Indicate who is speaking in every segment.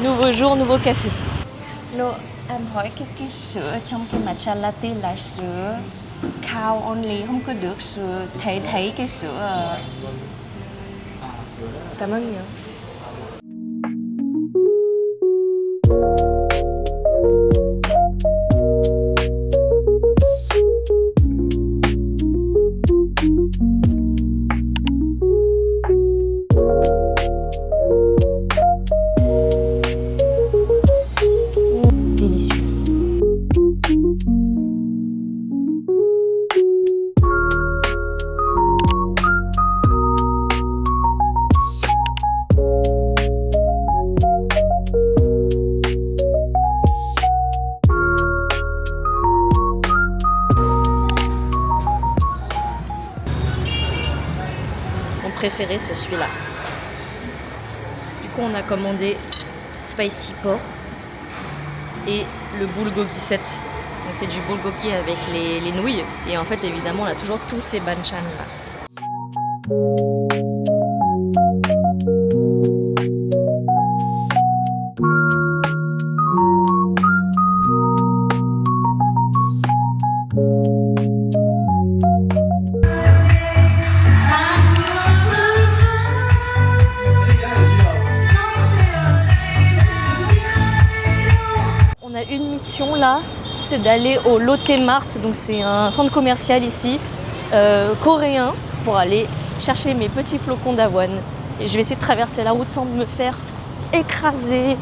Speaker 1: Nouveau jour, nouveau café. No, em hỏi cái sữa trong cái matcha latte là sữa cow only, không có được sữa thấy cái sữa. Cảm ơn nhiều. Préféré c'est celui-là. Du coup on a commandé spicy pork et le bulgogi set. Donc c'est du bulgogi avec les nouilles et en fait évidemment on a toujours tous ces banchan là. Une mission là, c'est d'aller au Lotte Mart, donc c'est un centre commercial ici, coréen, pour aller chercher mes petits flocons d'avoine. Et je vais essayer de traverser la route sans me faire écraser.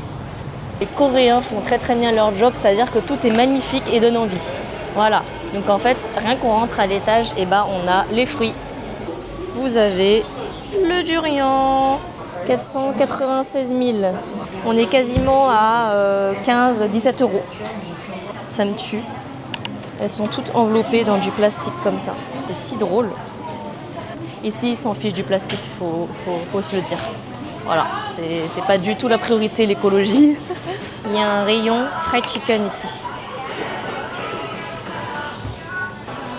Speaker 1: Les Coréens font très très bien leur job, c'est-à-dire que tout est magnifique et donne envie. Voilà, donc en fait, rien qu'on rentre à l'étage, et ben on a les fruits. Vous avez le durian, 496 000. On est quasiment à 15-17 €. Ça me tue. Elles sont toutes enveloppées dans du plastique comme ça. C'est si drôle. Ici, ils s'en fichent du plastique, faut se le dire. Voilà, c'est pas du tout la priorité, l'écologie. Il y a un rayon fried chicken ici.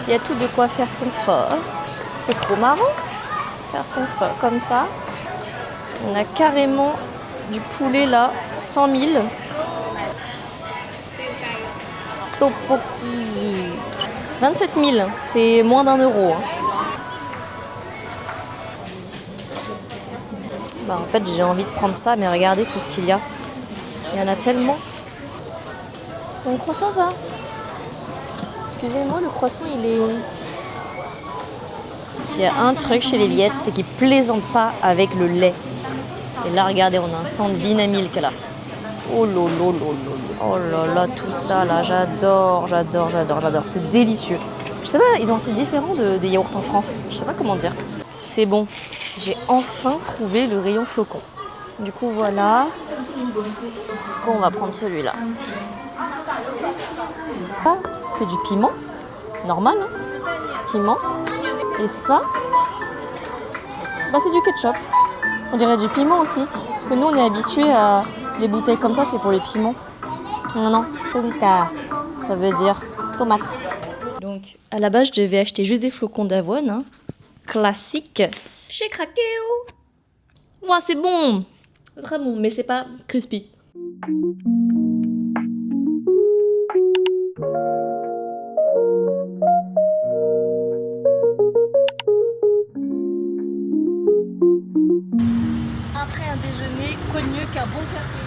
Speaker 1: Il y a tout de quoi faire son pho. C'est trop marrant, faire son pho comme ça. On a carrément du poulet là, 100 000. Tteokbokki, 27 000, c'est moins d'1 €. Bah, en fait, j'ai envie de prendre ça, mais regardez tout ce qu'il y a. Il y en a tellement. Un croissant, ça. Excusez-moi, le croissant, il est... S'il y a un truc chez les Viettes, c'est qu'ils plaisantent pas avec le lait. Et là, regardez, on a un stand Vinamilk là. Oh lolo. Oh là là, tout ça là, j'adore. C'est délicieux. Je sais pas, ils ont un truc différent des yaourts en France. Je sais pas comment dire. C'est bon. J'ai enfin trouvé le rayon flocon. Du coup, voilà. Bon, on va prendre celui-là. Ah, c'est du piment. Normal, hein. Piment. Et ça, bah, c'est du ketchup. On dirait du piment aussi. Parce que nous, on est habitués à les bouteilles comme ça, c'est pour les piments. Non, tonka, ça veut dire tomate. Donc, à la base, je devais acheter juste des flocons d'avoine. Hein. Classique. J'ai craqué, oh. Ouais, c'est bon. Très bon, mais c'est pas crispy. Après un déjeuner, quoi de mieux qu'un bon café?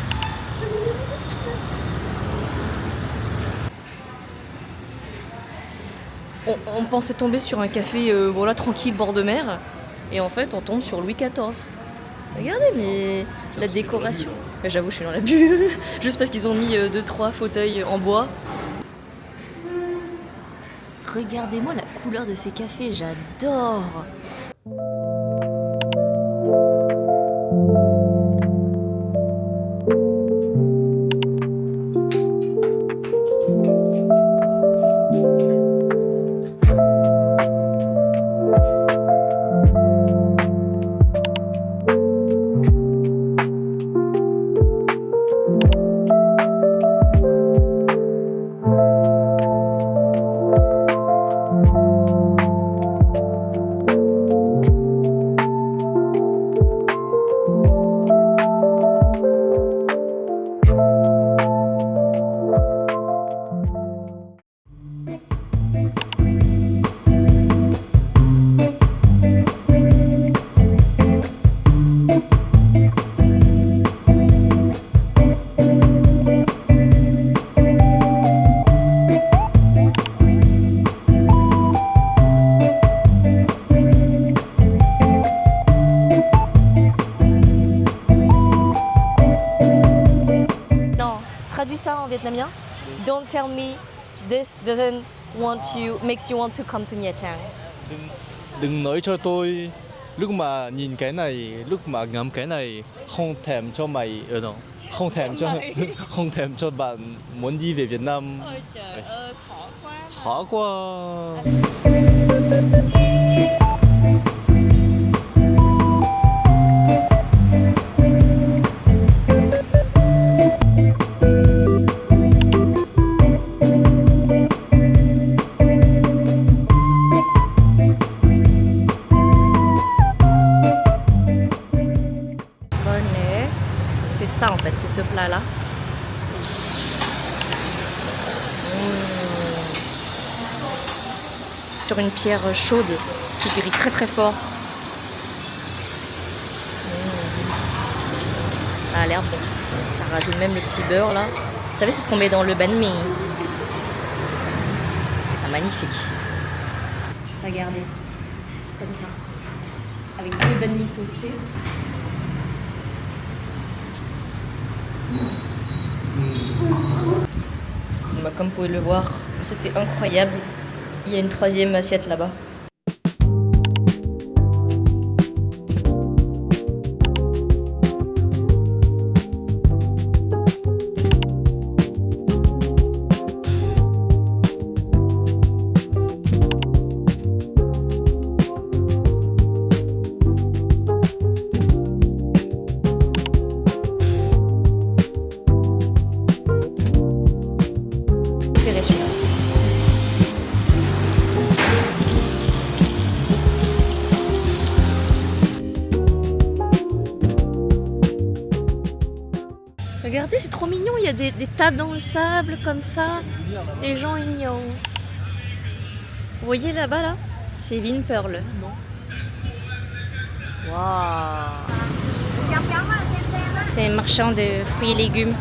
Speaker 1: On pensait tomber sur un café voilà, tranquille, bord de mer. Et en fait, on tombe sur Louis XIV. Regardez, mais la décoration. J'avoue, je suis dans la bulle. Juste parce qu'ils ont mis 2-3 fauteuils en bois. Regardez-moi la couleur de ces cafés, j'adore. traduis ça en vietnamien? Don't tell me this doesn't makes you want to come to Nha Trang.
Speaker 2: Đừng nói cho tôi lúc mà nhìn cái này, lúc mà ngắm cái này không thèm cho mày không thèm cho không thèm cho bạn muốn đi về Việt Nam.
Speaker 1: Ôi trời ơi, khó quá.
Speaker 2: Khó quá.
Speaker 1: C'est ça en fait, c'est ce plat là. Sur une pierre chaude qui grille très très fort. Ça a l'air bon. Ça rajoute même le petit beurre là. Vous savez, c'est ce qu'on met dans le banh mi. Ah, magnifique. Regardez, comme ça. Avec 2 banh mi toastés. Bah, comme vous pouvez le voir, c'était incroyable. Il y a une 3e assiette là-bas. Regardez, c'est trop mignon, il y a des tables dans le sable comme ça. Les gens ignorent. Vous voyez là-bas là? C'est Vinpearl. Waouh! C'est un marchand de fruits et légumes.